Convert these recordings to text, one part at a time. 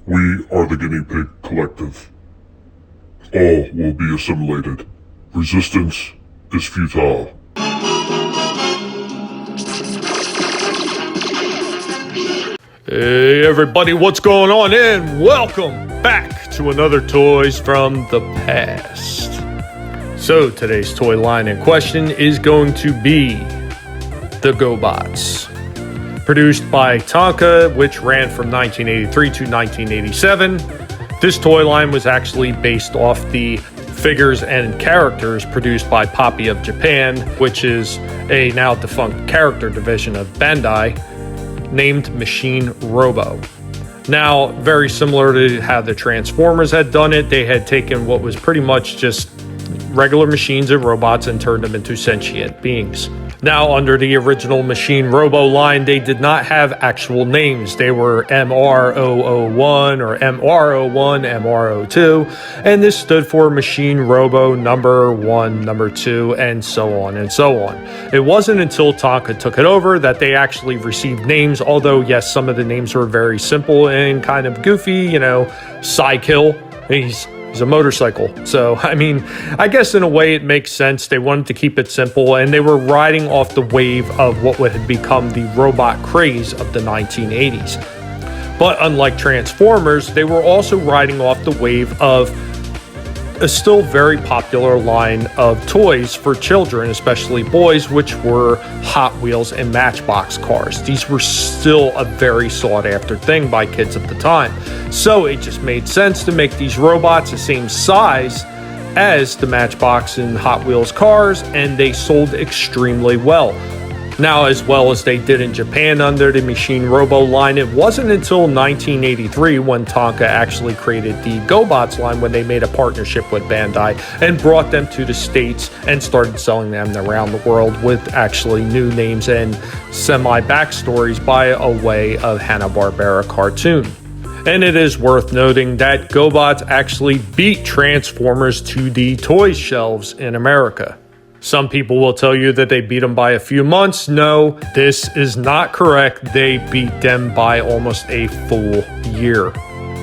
We are the Guinea Pig Collective. All will be assimilated. Resistance is futile. Hey everybody, what's going on? And welcome back to another Toys from the Past. So today's toy line in question is going to be the Gobots. Produced by Tonka, which ran from 1983 to 1987. This toy line was actually based off the figures and characters produced by Poppy of Japan, which is a now defunct character division of Bandai, named Machine Robo. Now, very similar to how the Transformers had done it, they had taken what was pretty much just regular machines and robots and turned them into sentient beings. Now, under the original Machine Robo line, they did not have actual names. They were MR001 or MR01, MR02, and this stood for Machine Robo number 1, number 2, and so on and so on. It wasn't until Tonka took it over that they actually received names, although yes, some of the names were very simple and kind of goofy, Cykill. He's a motorcycle. So, I guess in a way it makes sense. They wanted to keep it simple, and they were riding off the wave of what had become the robot craze of the 1980s. But unlike Transformers, they were also riding off the wave of a still very popular line of toys for children, especially boys, which were Hot Wheels and Matchbox cars. These were still a very sought after thing by kids at the time. So it just made sense to make these robots the same size as the Matchbox and Hot Wheels cars, and they sold extremely well. Now, as well as they did in Japan under the Machine Robo line, it wasn't until 1983 when Tonka actually created the Gobots line, when they made a partnership with Bandai and brought them to the States and started selling them around the world with actually new names and semi-backstories by a way of Hanna-Barbera cartoon. And it is worth noting that Gobots actually beat Transformers to the toy shelves in America. Some people will tell you that they beat them by a few months. No, this is not correct. They beat them by almost a full year.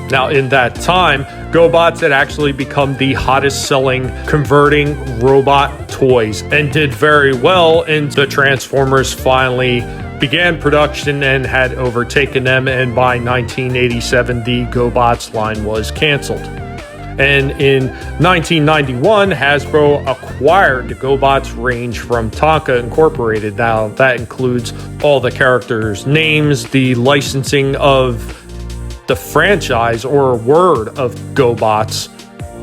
Now, in that time, Gobots had actually become the hottest selling converting robot toys and did very well, and the Transformers finally began production and had overtaken them, and by 1987, the Gobots line was canceled. And in 1991, Hasbro acquired the Gobots range from Tonka Incorporated. Now, that includes all the characters' names, the licensing of the franchise or word of Gobots,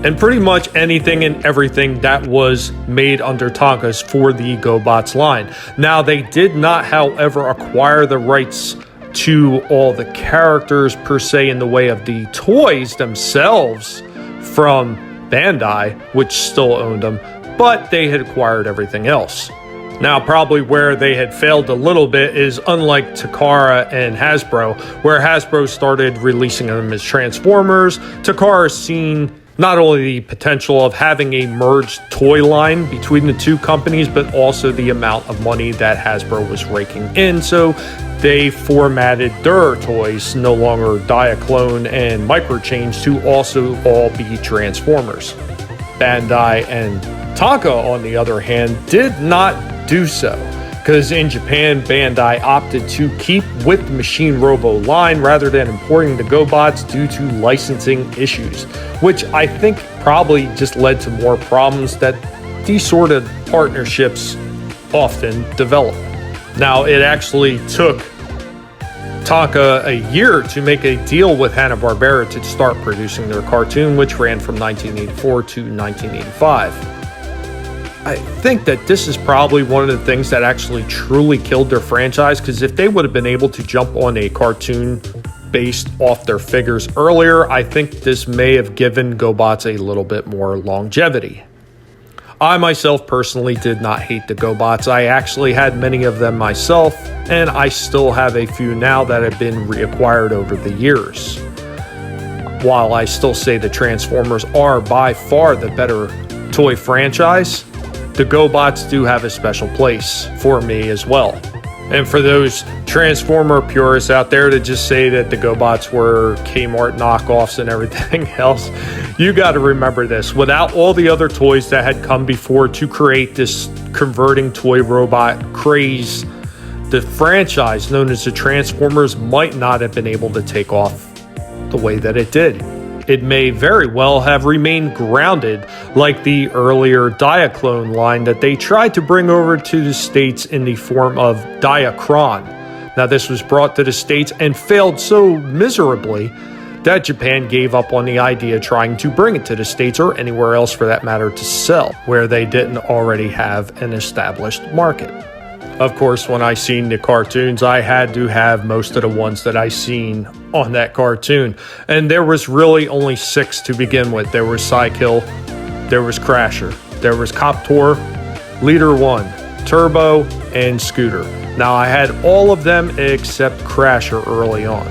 and pretty much anything and everything that was made under Tonka's for the Gobots line. Now, they did not, however, acquire the rights to all the characters per se in the way of the toys themselves from Bandai, which still owned them, but they had acquired everything else. Now, probably where they had failed a little bit is, unlike Takara and Hasbro, where Hasbro started releasing them as Transformers, Takara seen not only the potential of having a merged toy line between the two companies, but also the amount of money that Hasbro was raking in, so they formatted their toys, no longer Diaclone and Microchange, to also all be Transformers. Bandai and Tonka, on the other hand, did not do so, because in Japan, Bandai opted to keep with the Machine Robo line rather than importing the Gobots due to licensing issues, which I think probably just led to more problems that these sort of partnerships often develop. Now, it actually took Tonka a year to make a deal with Hanna-Barbera to start producing their cartoon, which ran from 1984 to 1985. I think that this is probably one of the things that actually truly killed their franchise, because if they would have been able to jump on a cartoon based off their figures earlier, I think this may have given Gobots a little bit more longevity. I myself personally did not hate the Gobots. I actually had many of them myself, and I still have a few now that have been reacquired over the years. While I still say the Transformers are by far the better toy franchise, the Gobots do have a special place for me as well. And for those Transformer purists out there to just say that the Gobots were Kmart knockoffs and everything else, you got to remember this. Without all the other toys that had come before to create this converting toy robot craze, the franchise known as the Transformers might not have been able to take off the way that it did. It may very well have remained grounded like the earlier Diaclone line that they tried to bring over to the States in the form of Diacron. Now, this was brought to the States and failed so miserably that Japan gave up on the idea trying to bring it to the States or anywhere else for that matter to sell, where they didn't already have an established market. Of course, when I seen the cartoons, I had to have most of the ones that I seen on that cartoon. And there was really only 6 to begin with. There was Cykill, there was Crasher, there was Coptor, Leader 1, Turbo, and Scooter. Now, I had all of them except Crasher early on.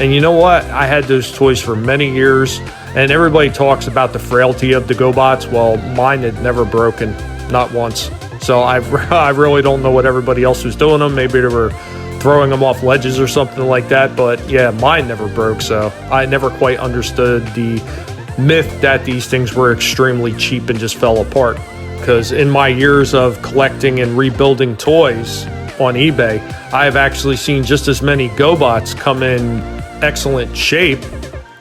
And you know what? I had those toys for many years, and everybody talks about the frailty of the Gobots. Well, mine had never broken, not once. So I really don't know what everybody else was doing them. Maybe they were throwing them off ledges or something like that. But yeah, mine never broke. So I never quite understood the myth that these things were extremely cheap and just fell apart. Because in my years of collecting and rebuilding toys on eBay, I have actually seen just as many Gobots come in excellent shape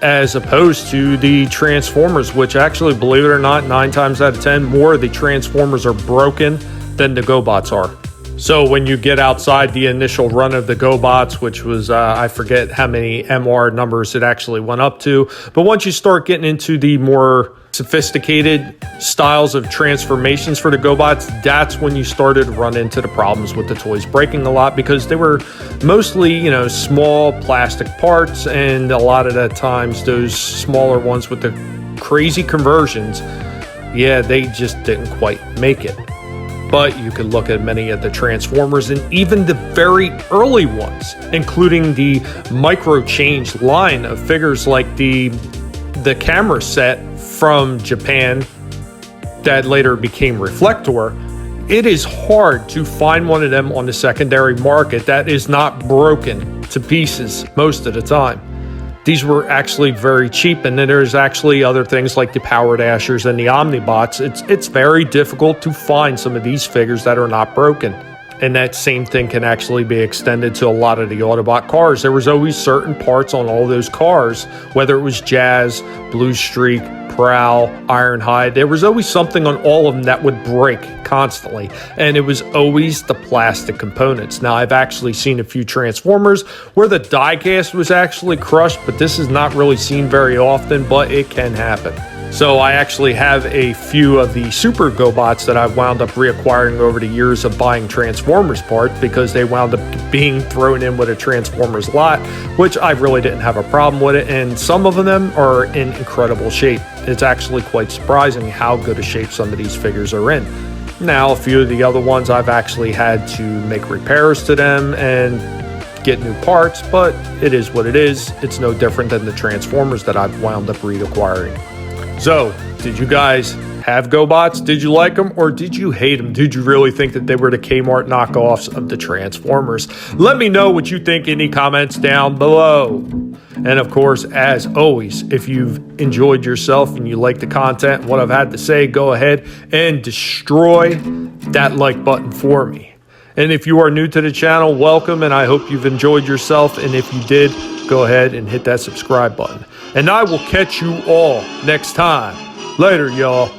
as opposed to the Transformers, which actually, believe it or not, 9 times out of 10, more of the Transformers are broken than the Gobots are. So when you get outside the initial run of the Gobots, which was, I forget how many MR numbers it actually went up to, but once you start getting into the more sophisticated styles of transformations for the Gobots, that's when you started to run into the problems with the toys breaking a lot, because they were mostly, small plastic parts, and a lot of the times those smaller ones with the crazy conversions, they just didn't quite make it. But you could look at many of the Transformers and even the very early ones, including the micro-change line of figures like the camera set from Japan that later became Reflector. It is hard to find one of them on the secondary market that is not broken to pieces most of the time. These were actually very cheap, and then there's actually other things like the Power Dashers and the Omnibots. It's very difficult to find some of these figures that are not broken. And that same thing can actually be extended to a lot of the Autobot cars. There was always certain parts on all those cars, whether it was Jazz, Blue Streak, Prowl, Ironhide. There was always something on all of them that would break constantly. And it was always the plastic components. Now, I've actually seen a few Transformers where the die-cast was actually crushed, but this is not really seen very often, but it can happen. So I actually have a few of the Super Gobots that I've wound up reacquiring over the years of buying Transformers parts, because they wound up being thrown in with a Transformers lot, which I really didn't have a problem with it. And some of them are in incredible shape. It's actually quite surprising how good a shape some of these figures are in. Now, a few of the other ones I've actually had to make repairs to them and get new parts, but it is what it is. It's no different than the Transformers that I've wound up reacquiring. So, did you guys have Gobots? Did you like them, or did you hate them? Did you really think that they were the Kmart knockoffs of the Transformers? Let me know what you think in the comments down below. And of course, as always, if you've enjoyed yourself and you like the content and what I've had to say, go ahead and destroy that like button for me. And if you are new to the channel, welcome, and I hope you've enjoyed yourself. And if you did, go ahead and hit that subscribe button. And I will catch you all next time. Later, y'all.